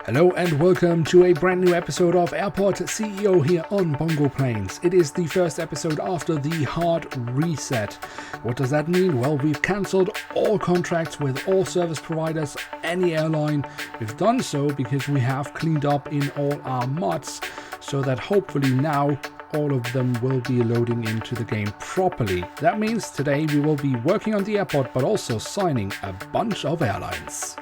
Hello and welcome to a brand new episode of Airport CEO here on BongoPlanes. It is the first episode after the hard reset. What does that mean? Well, we've cancelled all contracts with all service providers, any airline. We've done so because we have cleaned up in all our mods so that hopefully now all of them will be loading into the game properly. That means today we will be working on the airport but also signing a bunch of airlines.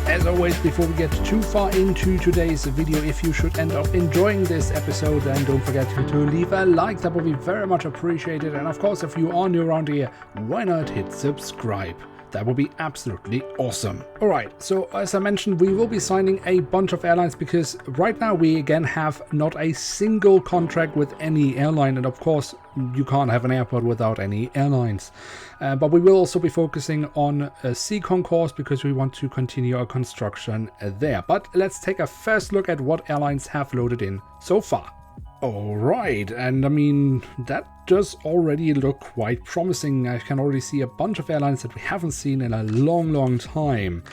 As always, before we get too far into today's video, if you should end up enjoying this episode, then don't forget to leave a like. That will be very much appreciated. And of course, if you are new around here, why not hit subscribe? That would be absolutely awesome. Alright, so as I mentioned, we will be signing a bunch of airlines because right now we again have not a single contract with any airline, and of course you can't have an airport without any airlines. But we will also be focusing on C Concourse because we want to continue our construction there. But let's take a first look at what airlines have loaded in so far. Alright, and I mean, that does already look quite promising. I can already see a bunch of airlines that we haven't seen in a long time.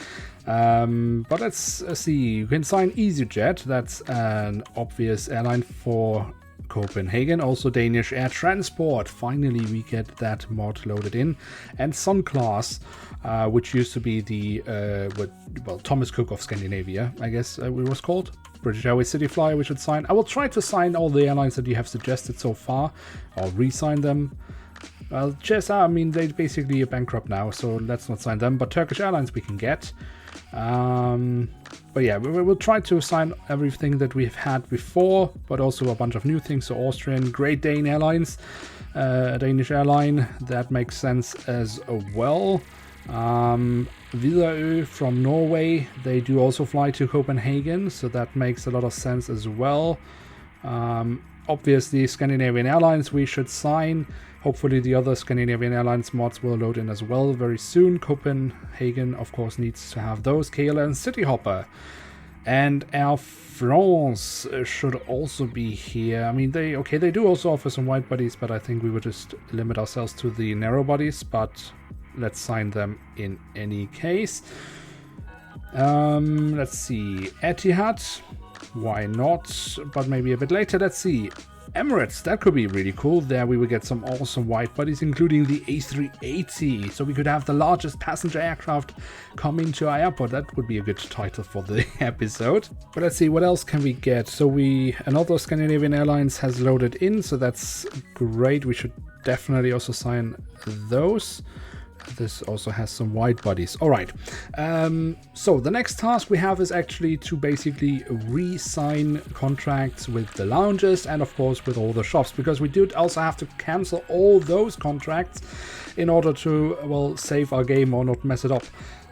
But let's see, you can sign EasyJet, that's an obvious airline for Copenhagen. Also Danish Air Transport, finally we get that mod loaded in. And Sunclass, which used to be the Thomas Cook of Scandinavia, I guess it was called. British Airways City Flyer we should sign. I will try to sign all the airlines that you have suggested so far, or re-sign them. Well, JSR, I mean, they're basically bankrupt now, so let's not sign them, but Turkish Airlines we can get. But yeah, we'll try to sign everything that we've had before, but also a bunch of new things. So Austrian, Great Dane Airlines, a Danish airline, that makes sense as well. Widerøe from Norway, they do also fly to Copenhagen, so that makes a lot of sense as well. Obviously Scandinavian Airlines we should sign. Hopefully the other Scandinavian Airlines mods will load in as well very soon. Copenhagen of course needs to have those. KLM Cityhopper and Air France should also be here. I mean, they do also offer some wide bodies, but I think we would just limit ourselves to the narrow bodies, but let's sign them in any case. Let's see, Etihad, why not, but maybe a bit later. Let's see, Emirates, that could be really cool. There we will get some awesome wide bodies, including the A380, so we could have the largest passenger aircraft come into our airport. That would be a good title for the episode. But let's see, what else can we get? So another Scandinavian Airlines has loaded in, so that's great. We should definitely also sign those. This also has some wide bodies. All right. So the next task we have is actually to basically re-sign contracts with the lounges and of course with all the shops, because we did also have to cancel all those contracts in order to, well, save our game or not mess it up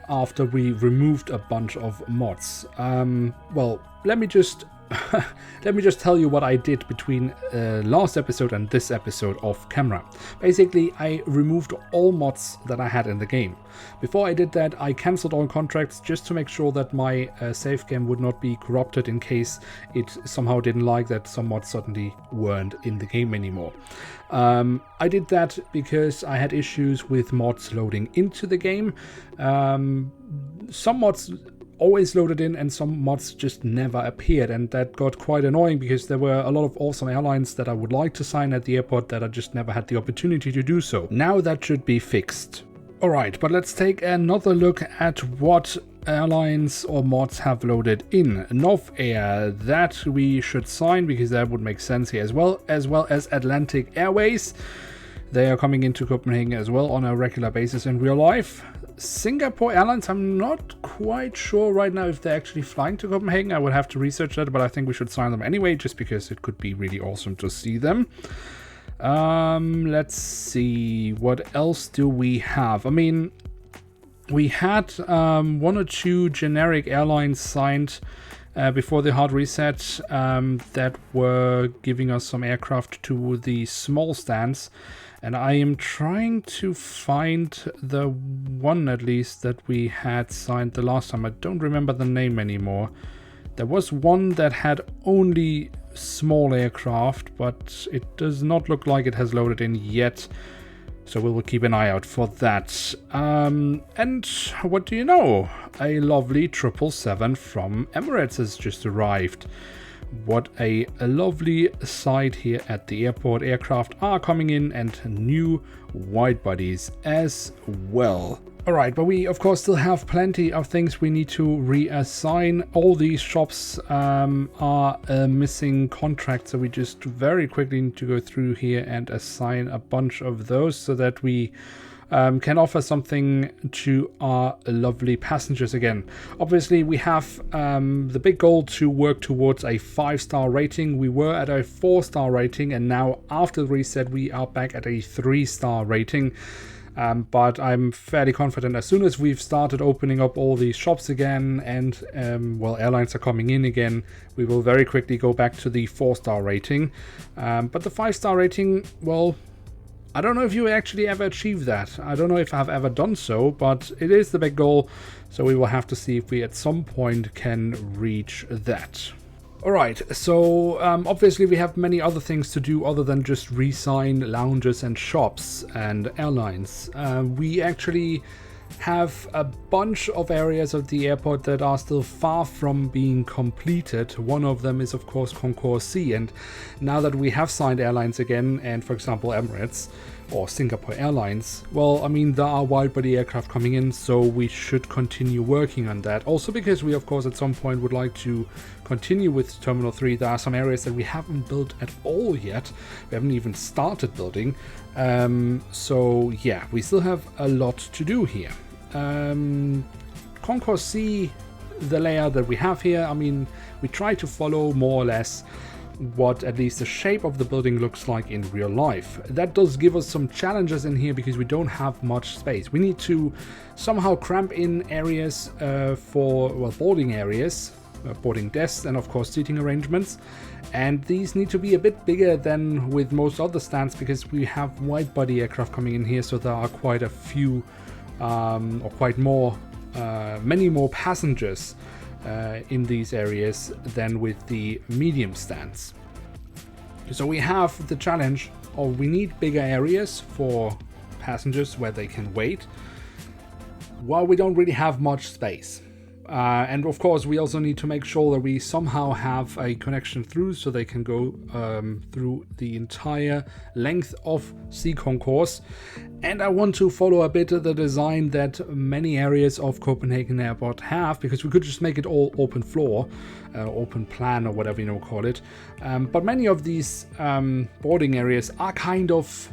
after we removed a bunch of mods. Well, let me just tell you what I did between last episode and this episode off camera. Basically, I removed all mods that I had in the game. Before I did that, I cancelled all contracts just to make sure that my save game would not be corrupted in case it somehow didn't like that some mods suddenly weren't in the game anymore. I did that because I had issues with mods loading into the game. Some mods always loaded in and some mods just never appeared, and that got quite annoying because there were a lot of awesome airlines that I would like to sign at the airport that I just never had the opportunity to do so. Now that should be fixed. Alright, but let's take another look at what airlines or mods have loaded in. North Air, that we should sign because that would make sense here as well as Atlantic Airways. They are coming into Copenhagen as well on a regular basis in real life. Singapore Airlines, I'm not quite sure right now if they're actually flying to Copenhagen. I would have to research that, but I think we should sign them anyway, just because it could be really awesome to see them. Let's see, what else do we have? I mean, we had one or two generic airlines signed before the hard reset that were giving us some aircraft to the small stands. And I am trying to find the one at least that we had signed the last time. I don't remember the name anymore. There was one that had only small aircraft, but it does not look like it has loaded in yet. So we will keep an eye out for that. And what do you know? A lovely 777 from Emirates has just arrived. What a lovely sight here at the airport. Aircraft are coming in and new wide bodies as well. Alright, but we of course still have plenty of things we need to reassign. All these shops are missing contracts, so we just very quickly need to go through here and assign a bunch of those so that we can offer something to our lovely passengers again. Obviously, we have the big goal to work towards a 5-star rating. We were at a 4-star rating, and now after the reset, we are back at a 3-star rating. But I'm fairly confident as soon as we've started opening up all these shops again and, well, airlines are coming in again, we will very quickly go back to the 4-star rating. But the 5-star rating, well, I don't know if you actually ever achieve that. I don't know if I've ever done so, but it is the big goal. So we will have to see if we at some point can reach that. Alright, so obviously we have many other things to do other than just re-sign lounges and shops and airlines. We actually have a bunch of areas of the airport that are still far from being completed. One of them is of course Concourse C, and now that we have signed airlines again, and for example Emirates or Singapore Airlines, well, I mean, there are wide-body aircraft coming in, so we should continue working on that. Also because we of course at some point would like to continue with Terminal 3. There are some areas that we haven't built at all yet. We haven't even started building. So yeah, we still have a lot to do here. Concourse C, the layout that we have here, I mean, we try to follow more or less what at least the shape of the building looks like in real life. That does give us some challenges in here because we don't have much space. We need to somehow cramp in areas for, well, boarding areas, boarding desks, and of course seating arrangements. And these need to be a bit bigger than with most other stands because we have wide body aircraft coming in here, so there are quite a few or quite more, many more passengers in these areas than with the medium stands. So we have the challenge of we need bigger areas for passengers where they can wait, while we don't really have much space. And of course we also need to make sure that we somehow have a connection through so they can go through the entire length of C Concourse. And I want to follow a bit of the design that many areas of Copenhagen Airport have, because we could just make it all open floor, open plan, or whatever you call it. But many of these boarding areas are kind of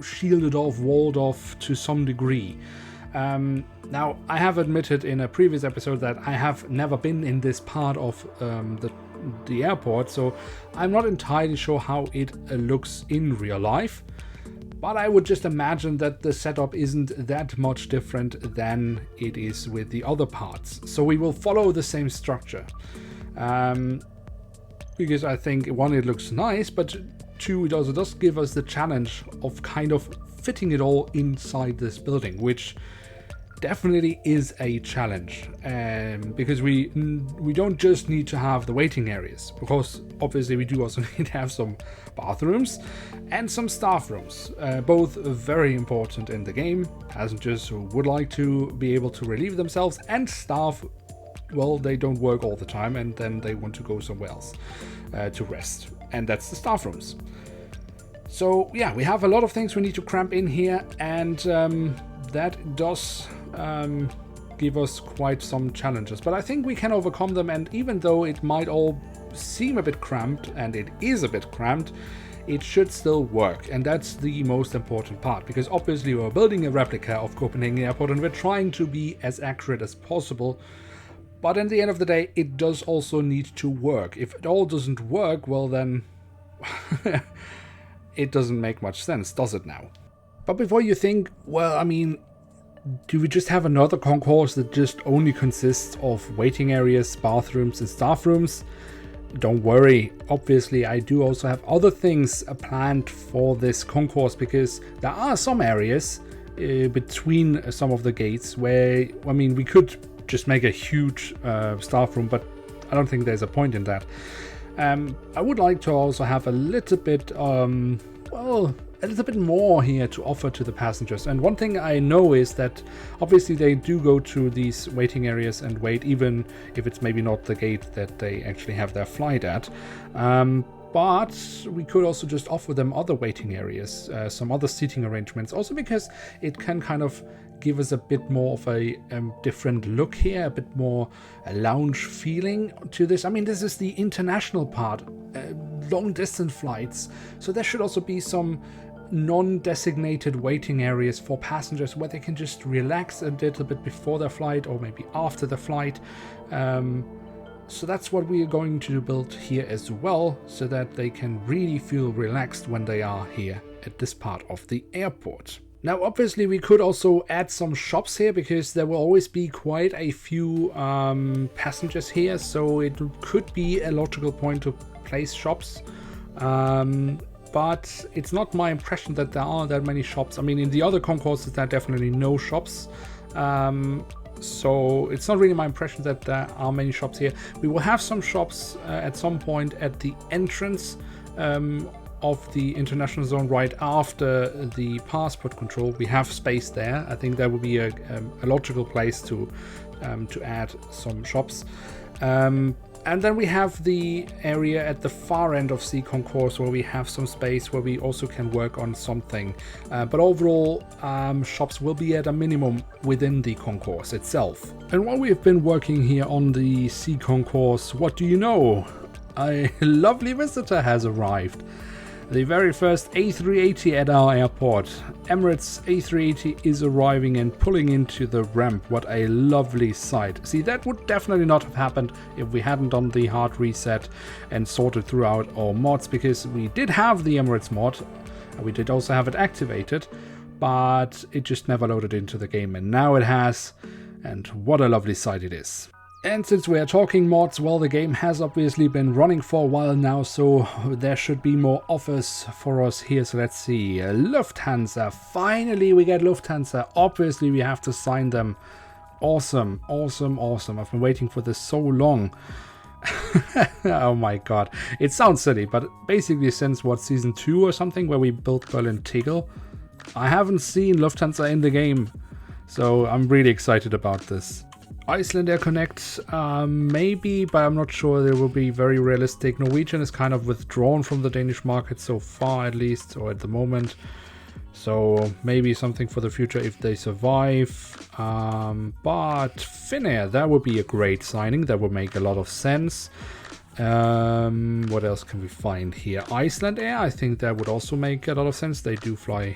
shielded off, walled off to some degree. Now, I have admitted in a previous episode that I have never been in this part of the airport, so I'm not entirely sure how it looks in real life. But I would just imagine that the setup isn't that much different than it is with the other parts. So we will follow the same structure. Because I think, one, it looks nice, but two, it also does give us the challenge of kind of fitting it all inside this building, which definitely is a challenge, because we don't just need to have the waiting areas, because obviously we do also need to have some bathrooms and some staff rooms, both very important in the game. Passengers who would like to be able to relieve themselves, and staff, well, they don't work all the time and then they want to go somewhere else to rest, and that's the staff rooms. So yeah, we have a lot of things we need to cramp in here, and that does give us quite some challenges, but I think we can overcome them. And even though it might all seem a bit cramped, and it is a bit cramped, it should still work, and that's the most important part, because obviously we're building a replica of Copenhagen Airport and we're trying to be as accurate as possible. But at the end of the day, it does also need to work. If it all doesn't work, well then it doesn't make much sense, does it now? But before you think, well, I mean, do we just have another concourse that just only consists of waiting areas, bathrooms and staff rooms? Don't worry, obviously I do also have other things planned for this concourse, because there are some areas between some of the gates where, I mean, we could just make a huge staff room, but I don't think there's a point in that. I would like to also have a little bit, well, a little bit more here to offer to the passengers. And one thing I know is that obviously they do go to these waiting areas and wait, even if it's maybe not the gate that they actually have their flight at. But we could also just offer them other waiting areas, some other seating arrangements, also because it can kind of give us a bit more of a different look here, a bit more a lounge feeling to this. I mean, this is the international part, long distance flights, so there should also be some non-designated waiting areas for passengers where they can just relax a little bit before their flight or maybe after the flight. So that's what we are going to build here as well, so that they can really feel relaxed when they are here at this part of the airport. Now, obviously, we could also add some shops here because there will always be quite a few passengers here, so it could be a logical point to place shops. But it's not my impression that there are that many shops. I mean, in the other concourses, there are definitely no shops. So it's not really my impression that there are many shops here. We will have some shops at some point at the entrance of the international zone right after the passport control. We have space there. I think that would be a logical place to add some shops. And then we have the area at the far end of C Concourse where we have some space where we also can work on something. But overall, shops will be at a minimum within the concourse itself. And while we've been working here on the C Concourse, what do you know? A lovely visitor has arrived. The very first A380 at our airport. Emirates A380 is arriving and pulling into the ramp. What a lovely sight. See, that would definitely not have happened if we hadn't done the hard reset and sorted throughout our mods, because we did have the Emirates mod. We did also have it activated, but it just never loaded into the game, and now it has, and what a lovely sight it is. And since we are talking mods, well, the game has obviously been running for a while now, so there should be more offers for us here. So let's see. Lufthansa. Finally, we get Lufthansa. Obviously, we have to sign them. Awesome, awesome, awesome. I've been waiting for this so long. Oh my god. It sounds silly, but basically since, what, Season 2 or something, where we built Berlin-Tegel, I haven't seen Lufthansa in the game. So I'm really excited about this. Iceland Air Connect, maybe, but I'm not sure. They will be very realistic. Norwegian is kind of withdrawn from the Danish market so far, at least, or at the moment. So maybe something for the future if they survive. But Finnair, that would be a great signing. That would make a lot of sense. What else can we find here? Iceland Air, I think that would also make a lot of sense. They do fly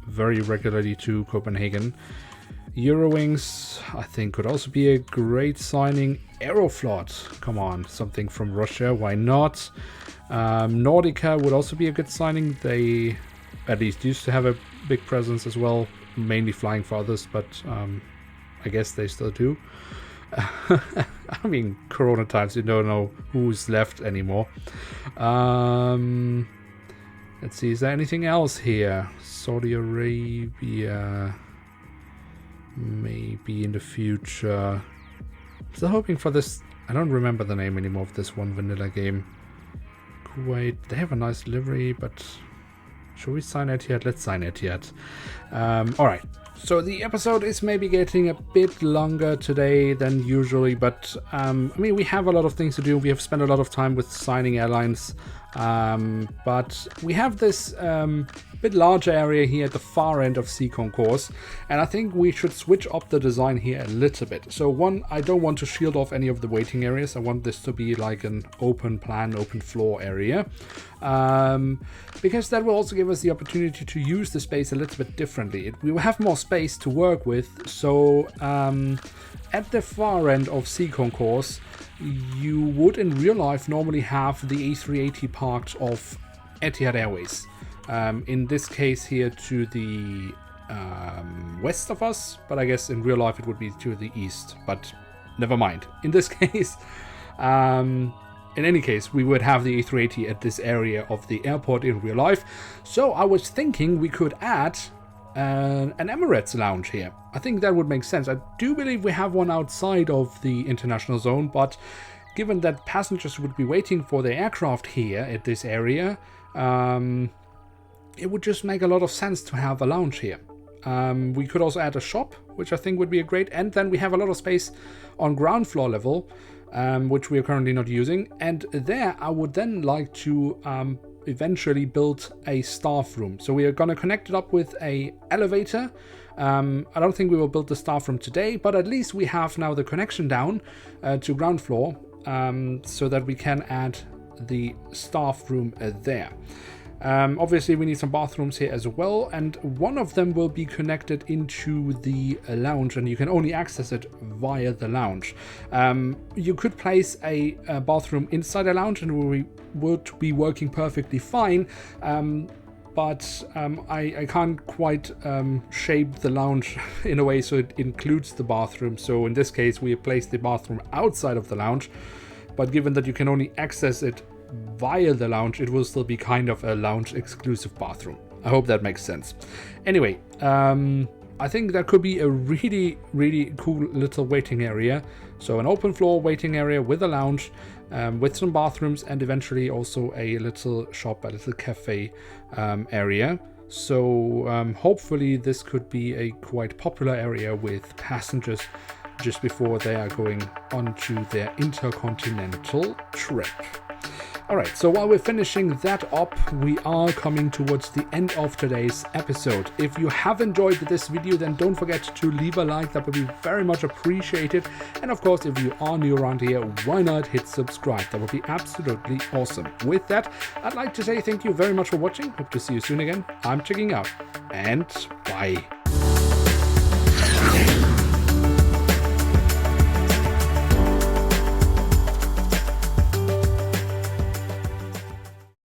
very regularly to Copenhagen. Eurowings, I think, could also be a great signing. Aeroflot, come on, something from Russia, why not? Nordica would also be a good signing. They at least used to have a big presence as well, mainly flying for others, but I guess they still do. I mean, Corona times, you don't know who's left anymore. Let's see, is there anything else here? Saudi Arabia... maybe in the future. Still hoping for this. I don't remember the name anymore of this one vanilla game. Kuwait. They have a nice livery, but should we sign Etihad? Let's sign Etihad. Alright. So the episode is maybe getting a bit longer today than usually, but I mean, we have a lot of things to do. We have spent a lot of time with signing airlines, but we have this bit larger area here at the far end of C Concourse, and I think we should switch up the design here a little bit. So one, I don't want to shield off any of the waiting areas. I want this to be like an open plan, open floor area, because that will also give us the opportunity to use the space a little bit differently. We will have more space to work with. So at the far end of C Concourse, you would in real life normally have the A380 parked off Etihad Airways. In this case here to the west of us, but I guess in real life it would be to the east, but never mind. In this case, in any case, we would have the A380 at this area of the airport in real life. So I was thinking we could add an Emirates lounge here. I think that would make sense. I do believe we have one outside of the international zone, but given that passengers would be waiting for their aircraft here at this area, it would just make a lot of sense to have a lounge here. We could also add a shop, which I think would be a great, and then we have a lot of space on ground floor level, which we are currently not using. And there I would then like to eventually build a staff room. So we are going to connect it up with a elevator. I don't think we will build the staff room today, but at least we have now the connection down to ground floor, so that we can add the staff room there. Obviously we need some bathrooms here as well, and one of them will be connected into the lounge, and you can only access it via the lounge. You could place a bathroom inside a lounge and we would be working perfectly fine, but I can't quite shape the lounge in a way so it includes the bathroom. So in this case we placed the bathroom outside of the lounge, but given that you can only access it via the lounge, it will still be kind of a lounge exclusive bathroom. I hope that makes sense. Anyway, I think that could be a really, really cool little waiting area. So an open floor waiting area with a lounge, with some bathrooms, and eventually also a little shop, a little cafe area. So hopefully this could be a quite popular area with passengers just before they are going onto their intercontinental trip. Alright, so while we're finishing that up, we are coming towards the end of today's episode. If you have enjoyed this video, then don't forget to leave a like, that would be very much appreciated. And of course, if you are new around here, why not hit subscribe? That would be absolutely awesome. With that, I'd like to say thank you very much for watching. Hope to see you soon again. I'm checking out, and bye.